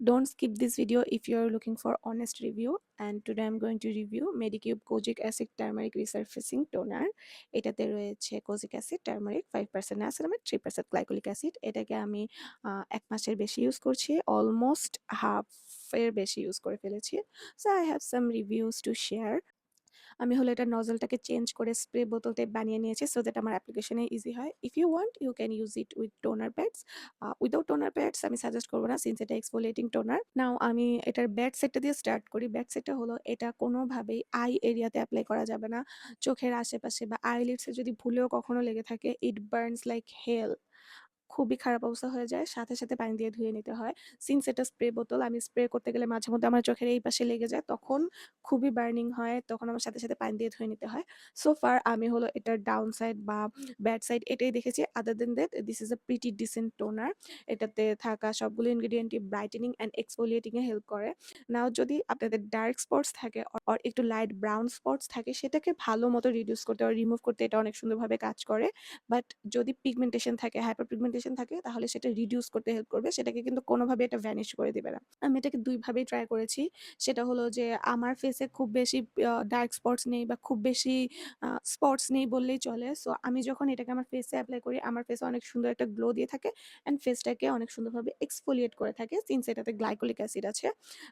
Don't skip this video if you're looking for honest review. And today I'm going to review Medicube Kojic Acid Turmeric Resurfacing Toner. এটাতে রয়েছে kojic acid, turmeric, 5% niacinamide, 3% glycolic acid. এটাকে আমি 1 মাসের বেশি use করছি, almost half এর বেশি use করে ফেলেছি। So I have some reviews to share. আমি হলো এটা নজলটাকে চেঞ্জ করে স্প্রে বোতল টাইপ বানিয়ে নিয়েছি সো দ্যাট আমার অ্যাপ্লিকেশনে ইজি হয়। If you want you can use it with toner pads. Without toner pads আমি সাজেস্ট করবো না, সিন্স এটা এক্সফোলিয়েটিং টোনার। নাও আমি এটার ব্যাড সেটটা দিয়ে স্টার্ট করি। ব্যাড সেটটা হলো এটা কোনোভাবেই আই এরিয়াতে অ্যাপ্লাই করা যাবে না। চোখের আশেপাশে বা আইলিডসে যদি ভুলেও কখনো লেগে থাকে, ইট বার্নস লাইক হেল। খুবই খারাপ অবস্থা হয়ে যায়, সাথে সাথে পানি দিয়ে ধুয়ে নিতে হয়। সিন্স এটা স্প্রে বোতল, আমি স্প্রে করতে গেলে মাঝে মধ্যে আমার চোখের এই পাশে লেগে যায়, তখন খুবই বার্নিং হয়, তখন আমার সাথে সাথে পানি দিয়ে ধুয়ে নিতে হয়। সো ফার আমি হলো এটার ডাউন সাইড বা ব্যাড সাইড এটাই দেখেছি। Other than that this is a pretty decent toner. এটাতে থাকা সবগুলো ইনগ্রিডিয়েন্টই ব্রাইটেনিং অ্যান্ড এক্সফোলিয়েটিং এ হেল্প করে। নাও যদি আপনাদের ডার্ক স্পটস থাকে অর একটু লাইট ব্রাউন স্পটস থাকে, সেটাকে ভালো মতো রিডিউস করতে আর রিমুভ করতে এটা অনেক সুন্দরভাবে কাজ করে। বাট যদি পিগমেন্টেশন থাকে, হাইপার পিগমেন্টেশন থাকে, তাহলে সেটা রিডিউস করতে হেল্প করবে, সেটাকে কিন্তু কোনোভাবে এটা ভ্যানিশ করে দিবে না। আমি এটাকে ২ ভাবেই ট্রাই করেছি। সেটা হলো যে আমার ফেসে খুব বেশি ডার্ক স্পটস নেই বা খুব বেশি স্পটস নেই বললেই চলে। সো আমি যখন এটাকে আমার ফেসে এপ্লাই করি, আমার ফেসে অনেক সুন্দর একটা গ্লো দিয়ে থাকে অ্যান্ড ফেসটাকে অনেক সুন্দরভাবে এক্সফোলিয়েট করে থাকে, সিন্স এটাতে গ্লাইকোলিক অ্যাসিড আছে।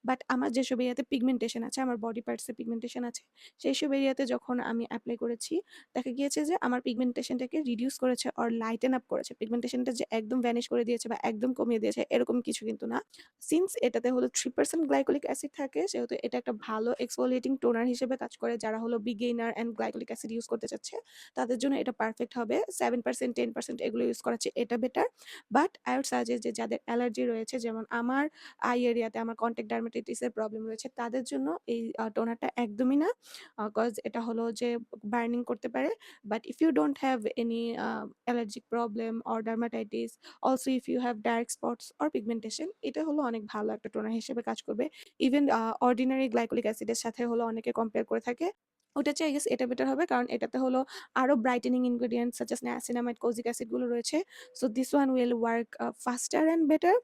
বাট আমার যেসব এরিয়াতে পিগমেন্টেশন আছে, আমার বডি পার্টসে পিগমেন্টেশন আছে, সেই সব এরিয়াতে যখন আমি এপ্লাই করেছি, দেখা গিয়েছে যে আমার পিগমেন্টেশনটাকে রিডিউস করেছে অর লাইটেন আপ করেছে। পিগমেন্টেশনটা যে একদম ভ্যানিশ করে দিয়েছে বা একদম কমিয়ে দিয়েছে এরকম কিছু কিন্তু না। সিন্স এটাতে হলো 3% গ্লাইকোলিক অ্যাসিড থাকে, সেহেতু এটা একটা ভালো এক্সফোলিয়েটিং টোনার হিসেবে কাজ করে। যারা হলো beginner and glycolic acid use করতে চাচ্ছে, তাদের জন্য এটা পারফেক্ট হবে। 7% 10% এগুলো ইউজ করার চেয়ে এটা better. But I would suggest যে যাদের অ্যালার্জি রয়েছে, যেমন আমার আই এরিয়াতে আমার কন্টাক্ট ডার্মাটাইটিসের প্রবলেম রয়েছে, তাদের জন্য এই টোনারটা একদমই না। কজ এটা হলো যে বার্নিং করতে পারে। But if you don't have any allergic problem or dermatitis, also if you have dark spots or pigmentation, এটা হলো অনেক ভালো একটা টোনার হিসেবে কাজ করবে। ইভেন অর্ডিনারি গ্লাইকোলিক অ্যাসিডের সাথে হলো অনেকে কম্পেয়ার করে থাকে। ওটার চেয়ে আই গেস এটা বেটার হবে, কারণ এটাতে হলো আরো brightening ingredients such as niacinamide, kojic acid গুলো রয়েছে। So this one will work faster and better.